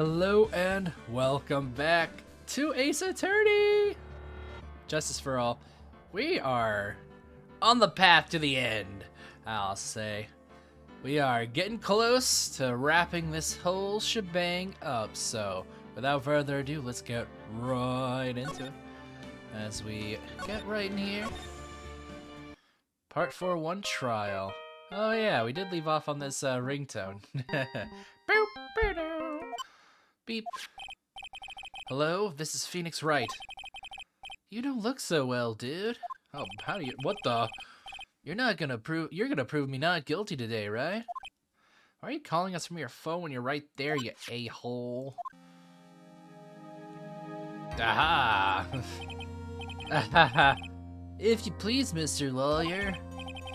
Hello and welcome back to Ace Attorney! Justice for all. We are on the path to the end, I'll say. We are getting close to wrapping this whole shebang up, so without further ado, let's get right into it. As we get right in here. Part 4-1 trial. Oh yeah, we did leave off on this ringtone. Boop, boop, beep. Hello, this is Phoenix Wright. You don't look so well, dude. Oh, how do you? What the? You're gonna prove me not guilty today, right? Why are you calling us from your phone when you're right there, you a-hole? Aha! If you please, Mr. Lawyer.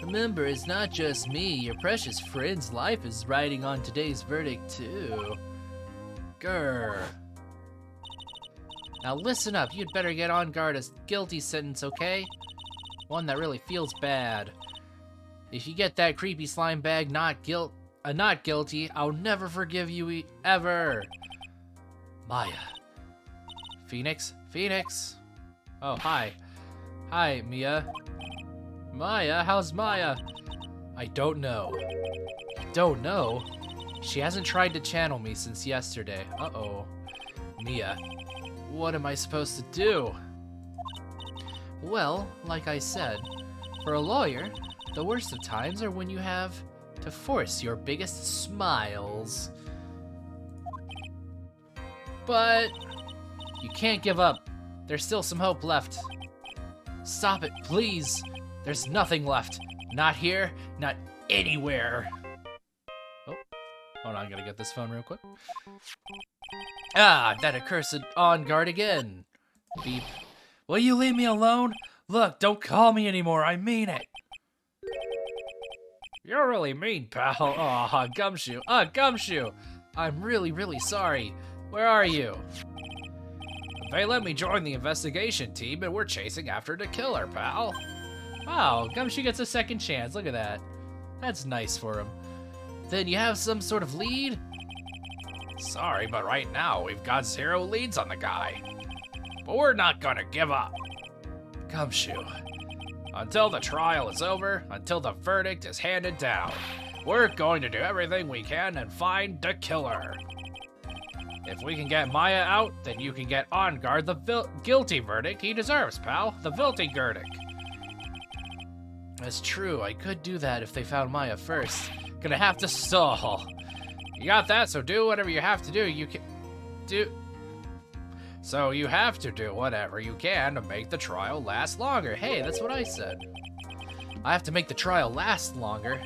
Remember, it's not just me. Your precious friend's life is riding on today's verdict, too. Grr. Now listen up. You'd better get on guard a guilty sentence, okay? One that really feels bad. If you get that creepy slime bag not guilty, I'll never forgive you ever. Maya. Phoenix? Phoenix? Oh, hi. Hi, Mia. Maya? How's Maya? I don't know. Don't know? She hasn't tried to channel me since yesterday. Uh-oh. Mia, what am I supposed to do? Well, like I said, for a lawyer, the worst of times are when you have to force your biggest smiles. But you can't give up. There's still some hope left. Stop it, please. There's nothing left. Not here, not anywhere. Oh, hold on, I gotta get this phone real quick. Ah, that accursed on guard again. Beep. Will you leave me alone? Look, don't call me anymore, I mean it. You're really mean, pal. Aw, Gumshoe. Gumshoe. I'm really sorry. Where are you? They let me join the investigation team and we're chasing after the killer, pal. Wow, Gumshoe gets a second chance. Look at that. That's nice for him. Then you have some sort of lead? Sorry, but right now we've got 0 leads on the guy. But we're not gonna give up. Gumshoe. Until the trial is over, until the verdict is handed down, we're going to do everything we can and find the killer. If we can get Maya out, then you can get on guard the guilty verdict he deserves, pal. The guilty verdict. That's true, I could do that if they found Maya first. Gonna have to stall. You got that, so do whatever you have to do. So you have to do whatever you can to make the trial last longer. Hey, that's what I said. I have to make the trial last longer.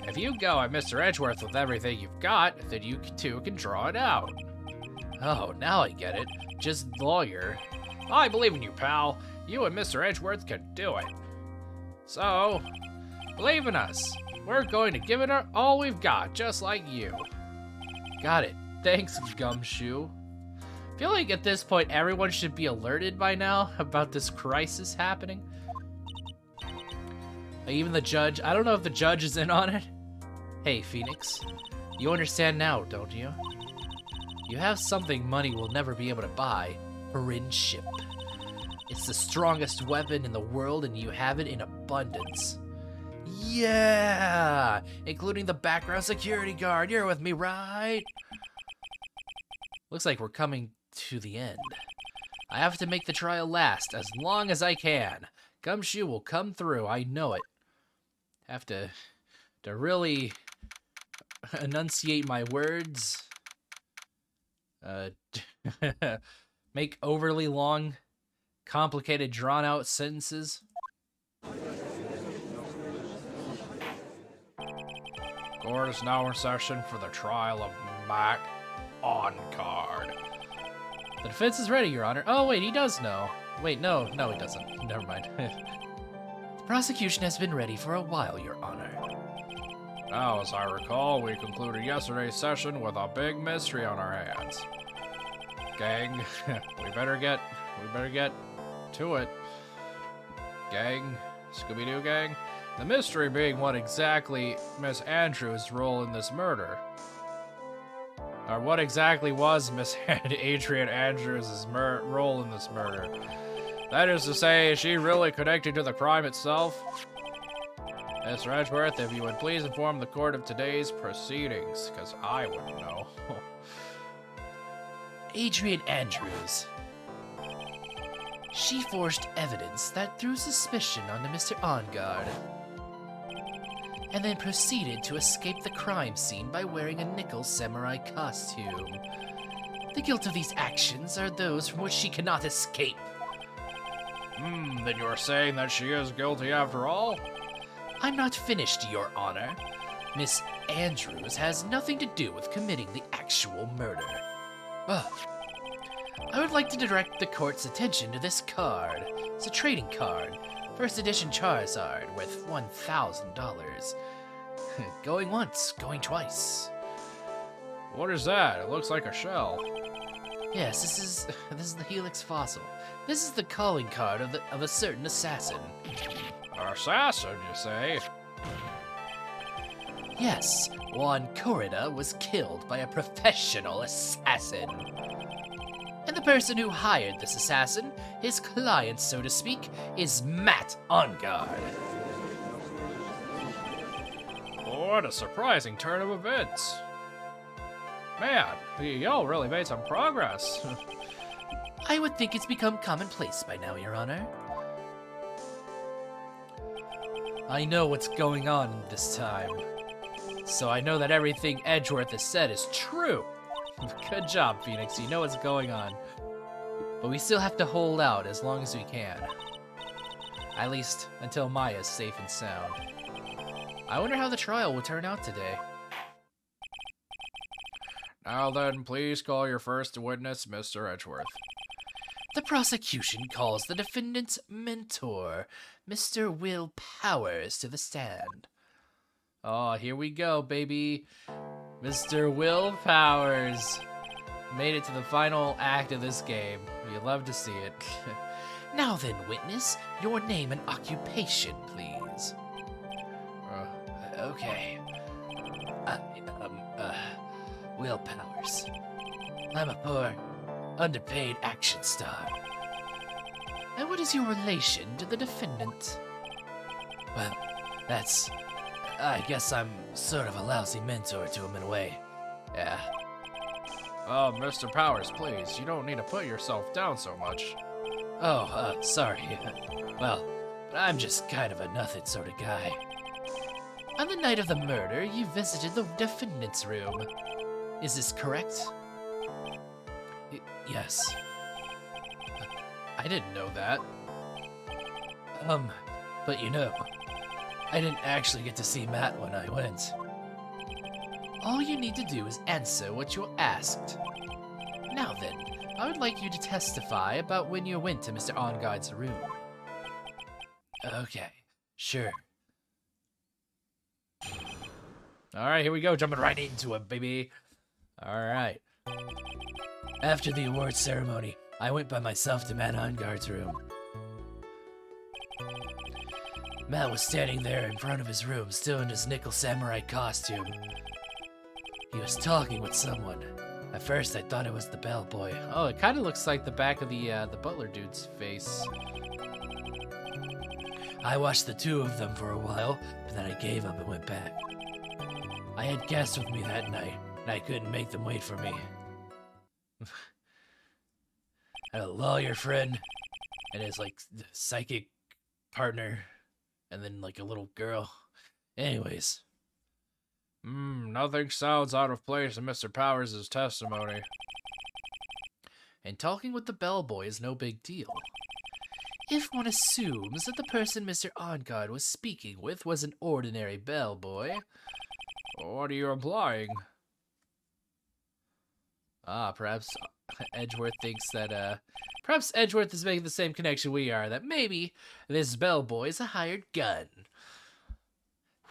If you go at Mr. Edgeworth with everything you've got, then you too can draw it out. Oh, now I get it. Just lawyer. I believe in you, pal. You and Mr. Edgeworth can do it. So, believe in us. We're going to give it all we've got, just like you. Got it. Thanks, Gumshoe. I feel like at this point, everyone should be alerted by now about this crisis happening. Even the judge. I don't know if the judge is in on it. Hey, Phoenix. You understand now, don't you? You have something money will never be able to buy. Friendship. It's the strongest weapon in the world and you have it in abundance. Yeah! Including the background security guard. You're with me, right? Looks like we're coming to the end. I have to make the trial last as long as I can. Gumshoe will come through, I know it. Have to really enunciate my words. Make overly long, complicated, drawn-out sentences. Court is now in session for the trial of Mac on guard. The defense is ready, Your Honor. Oh, wait, he does know. Wait, no, he doesn't. Never mind. The prosecution has been ready for a while, Your Honor. Now, as I recall, we concluded yesterday's session with a big mystery on our hands. Gang, we better get to it. Gang, Scooby-Doo gang. The mystery being what exactly Miss Andrews' role in this murder. Or what exactly was Miss Adrian Andrews' role in this murder? That is to say, is she really connected to the crime itself? Mr. Edgeworth, if you would please inform the court of today's proceedings, because I wouldn't know. Adrian Andrews. She forged evidence that threw suspicion onto Mr. Ongard, and then proceeded to escape the crime scene by wearing a nickel samurai costume. The guilt of these actions are those from which she cannot escape. Then you're saying that she is guilty after all? I'm not finished, Your Honor. Miss Andrews has nothing to do with committing the actual murder. Ugh. I would like to direct the court's attention to this card. It's a trading card. First edition Charizard, worth $1,000. Going once, going twice. What is that? It looks like a shell. Yes, this is the Helix fossil. This is the calling card of a certain assassin. Assassin, you say? Yes, Juan Corrida was killed by a professional assassin. And the person who hired this assassin, his client, so to speak, is Matt Ongard. What a surprising turn of events. Man, y'all really made some progress. I would think it's become commonplace by now, Your Honor. I know what's going on this time, so I know that everything Edgeworth has said is true. Good job, Phoenix. You know what's going on. But we still have to hold out as long as we can. At least until Maya's safe and sound. I wonder how the trial will turn out today. Now then, please call your first witness, Mr. Edgeworth. The prosecution calls the defendant's mentor, Mr. Will Powers, to the stand. Oh, here we go, baby. Mr. Will Powers. Made it to the final act of this game. You love to see it. Now then, witness, your name and occupation, please. Okay. Will Powers. I'm a poor, underpaid action star. And what is your relation to the defendant? Well, I guess I'm sort of a lousy mentor to him in a way. Yeah. Oh, Mr. Powers, please. You don't need to put yourself down so much. Oh, sorry. Well, I'm just kind of a nothing sort of guy. On the night of the murder, you visited the defendant's room. Is this correct? Yes. I didn't know that. But you know, I didn't actually get to see Matt when I went. All you need to do is answer what you're asked. Now then, I would like you to testify about when you went to Mr. Ongard's room. Okay, sure. Alright, here we go, jumping right into it, baby. Alright. After the award ceremony, I went by myself to Matt Ongard's room. Matt was standing there in front of his room, still in his nickel samurai costume. He was talking with someone. At first, I thought it was the bellboy. Oh, it kind of looks like the back of the butler dude's face. I watched the two of them for a while, but then I gave up and went back. I had guests with me that night, and I couldn't make them wait for me. I had a lawyer friend, and his, psychic partner, and then, a little girl. Anyways. Nothing sounds out of place in Mr. Powers' testimony. And talking with the bellboy is no big deal. If one assumes that the person Mr. Ongard was speaking with was an ordinary bellboy... What are you implying? Perhaps Edgeworth thinks that, perhaps Edgeworth is making the same connection we are, that maybe this bellboy is a hired gun.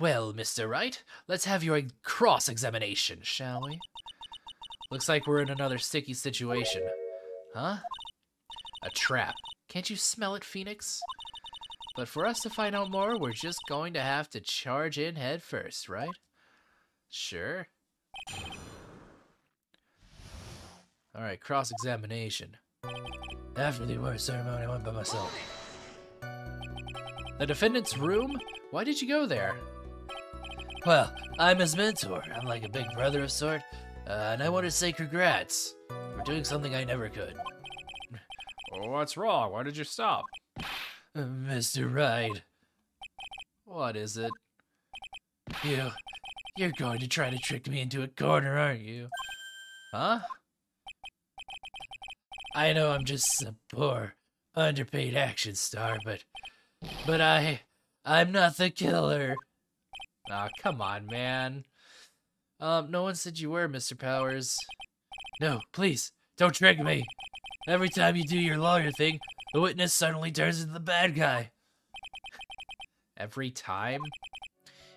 Well, Mr. Wright, let's have your cross-examination, shall we? Looks like we're in another sticky situation. Huh? A trap. Can't you smell it, Phoenix? But for us to find out more, we're just going to have to charge in head first, right? Sure. Alright, cross-examination. After the award ceremony, I went by myself. The defendant's room? Why did you go there? Well, I'm his mentor. I'm like a big brother of sort. And I wanted to say congrats for doing something I never could. Oh, what's wrong? Why did you stop? Mr. Wright. What is it? You're going to try to trick me into a corner, aren't you? Huh? I know I'm just a poor, underpaid action star, but I'm not the killer. Aw, come on, man. No one said you were, Mr. Powers. No, please, don't trick me. Every time you do your lawyer thing, the witness suddenly turns into the bad guy. Every time?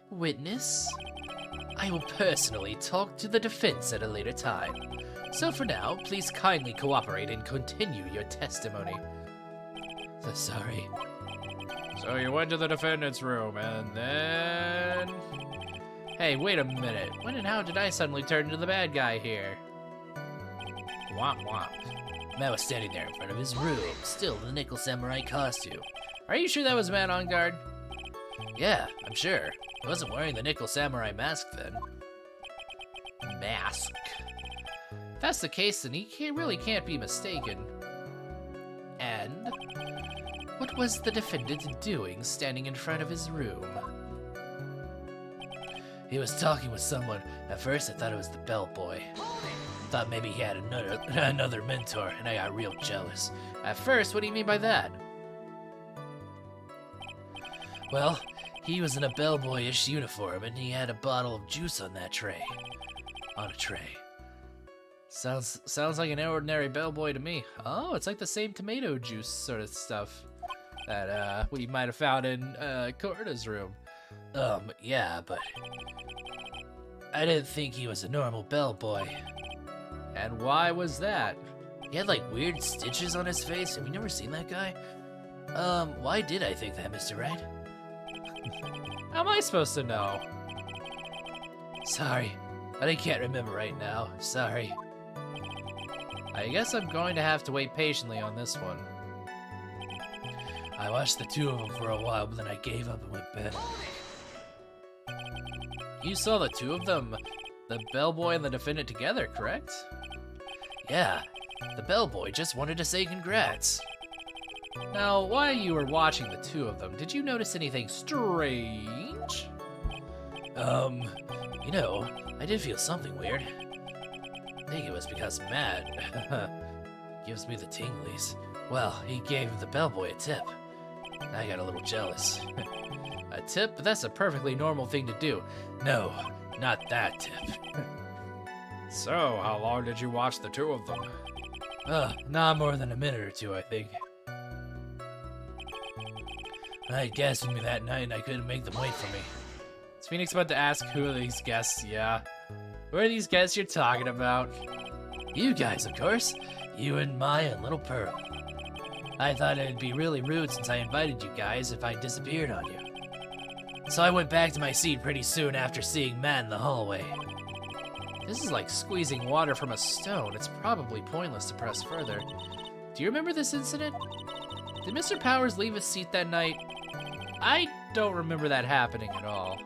Witness? I will personally talk to the defense at a later time. So for now, please kindly cooperate and continue your testimony. So sorry. So you went to the defendant's room and then... Hey, wait a minute. When and how did I suddenly turn into the bad guy here? Womp womp. Man was standing there in front of his room, still in the Nickel Samurai costume. Are you sure that was a man on guard? Yeah, I'm sure. He wasn't wearing the Nickel Samurai mask then. Mask. If that's the case, then he really can't be mistaken. And what was the defendant doing standing in front of his room? He was talking with someone. At first, I thought it was the bellboy. Thought maybe he had another mentor, and I got real jealous. At first, what do you mean by that? Well, he was in a bellboyish uniform, and he had a bottle of juice on that tray. On a tray. Sounds like an ordinary bellboy to me. Oh, it's like the same tomato juice sort of stuff that we might have found in Corda's room. Yeah, but I didn't think he was a normal bellboy. And why was that? He had like weird stitches on his face. Have you never seen that guy? Why did I think that, Mr. Wright? How am I supposed to know? Sorry, but I can't remember right now. Sorry. I guess I'm going to have to wait patiently on this one. I watched the two of them for a while, but then I gave up and went to bed. You saw the two of them, the bellboy and the defendant together, correct? Yeah, the bellboy just wanted to say congrats. Now, while you were watching the two of them, did you notice anything strange? You know, I did feel something weird. I think it was because Matt gives me the tinglies. Well, he gave the bellboy a tip. I got a little jealous. A tip? But that's a perfectly normal thing to do. No, not that tip. So, how long did you watch the two of them? Not more than a minute or two, I think. I had guests with me that night and I couldn't make them wait for me. Is Phoenix about to ask who are these guests? Yeah. Who are these guests you're talking about? You guys, of course. You and Maya and Little Pearl. I thought it'd be really rude since I invited you guys if I disappeared on you. So I went back to my seat pretty soon after seeing Matt in the hallway. This is like squeezing water from a stone. It's probably pointless to press further. Do you remember this incident? Did Mr. Powers leave his seat that night? I don't remember that happening at all.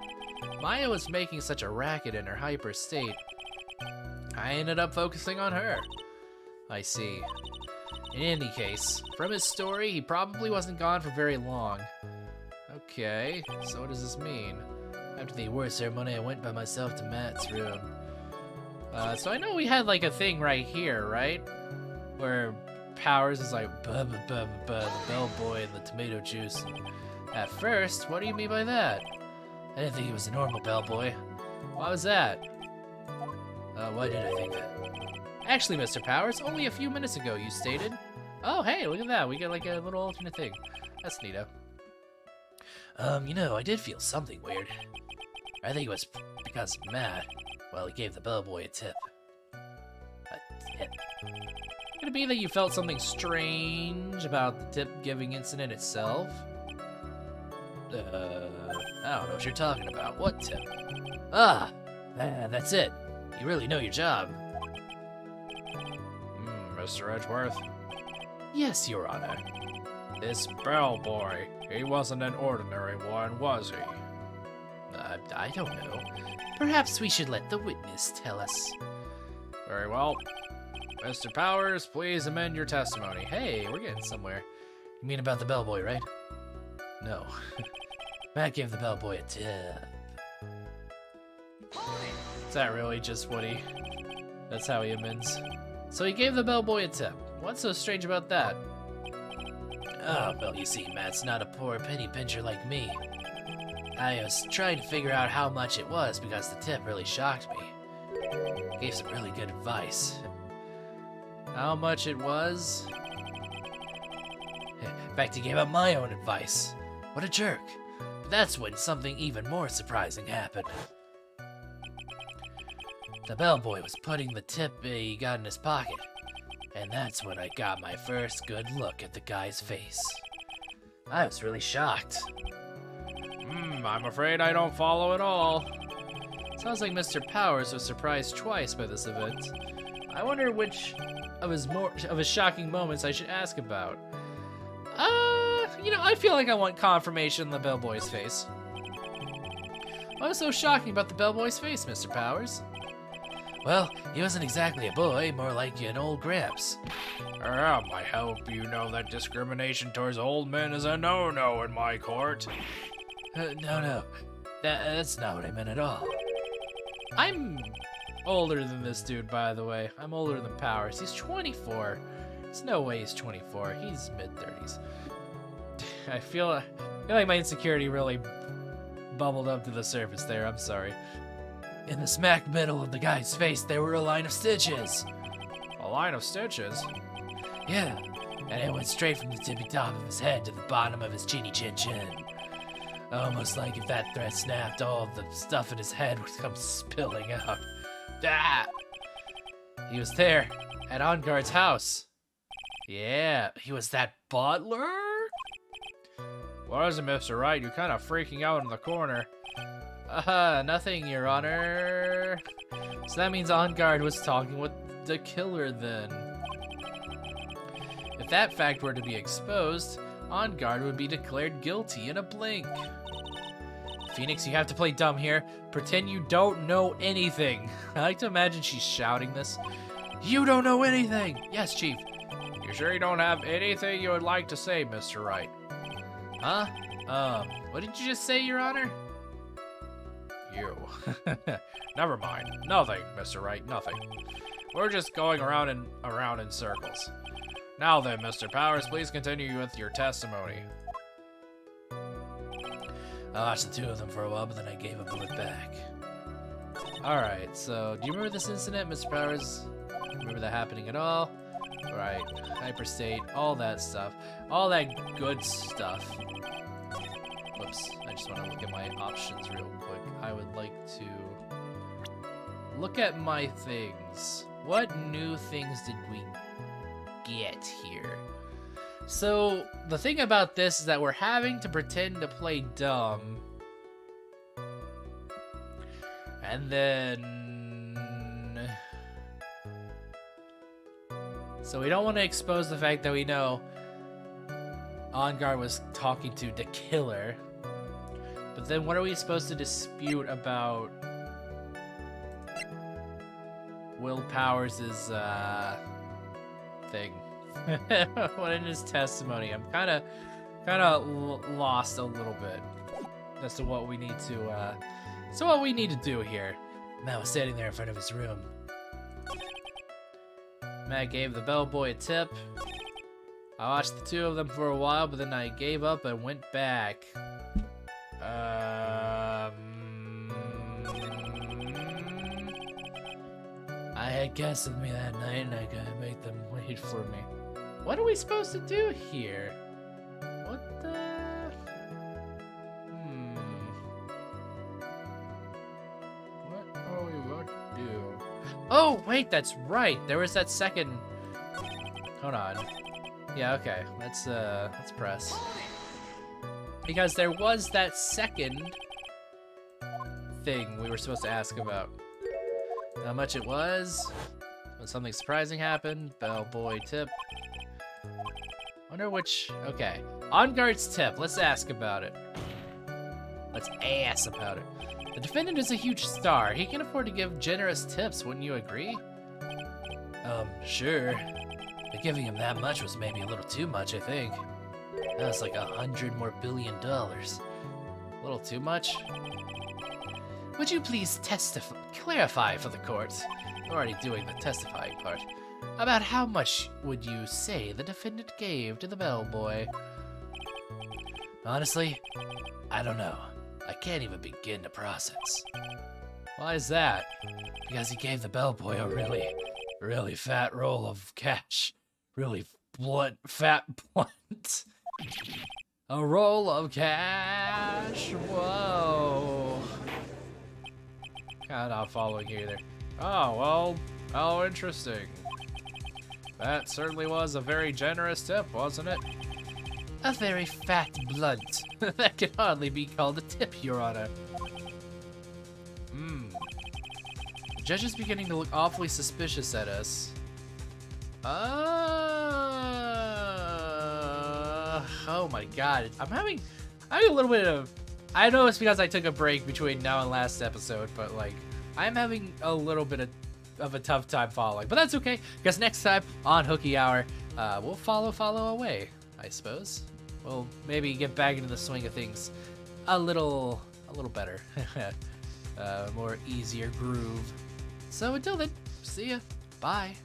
Maya was making such a racket in her hyper state. I ended up focusing on her. I see. In any case, from his story, he probably wasn't gone for very long. Okay, so what does this mean? After the award ceremony, I went by myself to Matt's room. So I know we had like a thing right here, right? Where Powers is like, the bellboy and the tomato juice. At first, what do you mean by that? I didn't think he was a normal bellboy. Why was that? Why did I think that? Actually, Mr. Powers, only a few minutes ago you stated. Oh, hey, look at that. We got like a little alternate thing. That's neato. You know, I did feel something weird. I think it was because Matt, well, he gave the bellboy a tip. A tip? Could it be that you felt something strange about the tip-giving incident itself? I don't know what you're talking about. What tip? Ah, that's it. You really know your job. Mr. Edgeworth. Yes, Your Honor. This bellboy, he wasn't an ordinary one, was he? I don't know. Perhaps we should let the witness tell us. Very well. Mr. Powers, please amend your testimony. Hey, we're getting somewhere. You mean about the bellboy, right? No. Matt gave the bellboy a tip. Is that really just what he... That's how he amends? So he gave the bellboy a tip. What's so strange about that? Oh, well, you see, Matt's not a poor penny pincher like me. I was trying to figure out how much it was because the tip really shocked me. Gave some really good advice. How much it was? In fact, he gave up my own advice. What a jerk. But that's when something even more surprising happened. The bellboy was putting the tip he got in his pocket. And that's when I got my first good look at the guy's face. I was really shocked. I'm afraid I don't follow at all. Sounds like Mr. Powers was surprised twice by this event. I wonder which of his shocking moments I should ask about. I feel like I want confirmation in the bellboy's face. What was so shocking about the bellboy's face, Mr. Powers? Well, he wasn't exactly a boy, more like an old gramps. I hope you know that discrimination towards old men is a no-no in my court. No. That's not what I meant at all. I'm older than this dude, by the way. I'm older than Powers. He's 24. There's no way he's 24. He's mid-30s. I feel like my insecurity really bubbled up to the surface there. I'm sorry. In the smack middle of the guy's face, there were a line of stitches. A line of stitches? Yeah, and it went straight from the tippy top of his head to the bottom of his chinny chin chin. Almost like if that thread snapped, all of the stuff in his head would come spilling out. Ah! He was there, at On Guard's house. Yeah, he was that butler? What is it, Mr. Wright? You're kind of freaking out in the corner. Nothing, Your Honor. So that means On Guard was talking with the killer then. If that fact were to be exposed, On Guard would be declared guilty in a blink. Phoenix, you have to play dumb here. Pretend you don't know anything. I like to imagine she's shouting this. You don't know anything! Yes, Chief. You sure you don't have anything you would like to say, Mr. Wright? Huh? What did you just say, Your Honor? You. Never mind. Nothing, Mr. Wright, nothing. We're just going around in circles. Now then, Mr. Powers, please continue with your testimony. I watched the two of them for a while, but then I gave up and went back. Alright, so do you remember this incident, Mr. Powers? Remember that happening at all? Right, hyperstate, all that stuff. All that good stuff. Whoops, I just want to look at my options real quick. I would like to look at my things. What new things did we get here? So, the thing about this is that we're having to pretend to play dumb. And then... So we don't want to expose the fact that we know On Guard was talking to the killer. But then what are we supposed to dispute about Will Powers' thing? What in his testimony? I'm kind of lost a little bit as to what we need to do here. Matt was standing there in front of his room. Matt gave the bellboy a tip. I watched the two of them for a while, but then I gave up and went back. I had guests with me that night, and I gotta make them wait for me. What are we supposed to do here? What the... What are we about to do? Oh, wait, that's right. There was that second... Hold on. Yeah, okay. Let's press. Because there was that second thing we were supposed to ask about. How much it was? When something surprising happened, bellboy tip. Wonder which, okay. On guard's tip, let's ask about it. Let's ask about it. The defendant is a huge star. He can afford to give generous tips, wouldn't you agree? Sure. But giving him that much was maybe a little too much, I think. That's like $100 more billion. A little too much? Would you please clarify for the court? I'm already doing the testifying part. About how much would you say the defendant gave to the bellboy? Honestly, I don't know. I can't even begin to process. Why is that? Because he gave the bellboy a really fat roll of cash. Really fat blunt. A roll of cash. Whoa. Kinda not following you either. Oh, well, how interesting. That certainly was a very generous tip, wasn't it? A very fat blunt. That can hardly be called a tip, Your Honor. The judge is beginning to look awfully suspicious at us. Oh my god. I'm having a little bit of... I know it's because I took a break between now and last episode, but like, I'm having a little bit of a tough time following. But that's okay, because next time on Hooky Hour, we'll follow away, I suppose. We'll maybe get back into the swing of things a little better. More easier groove. So until then, see ya. Bye.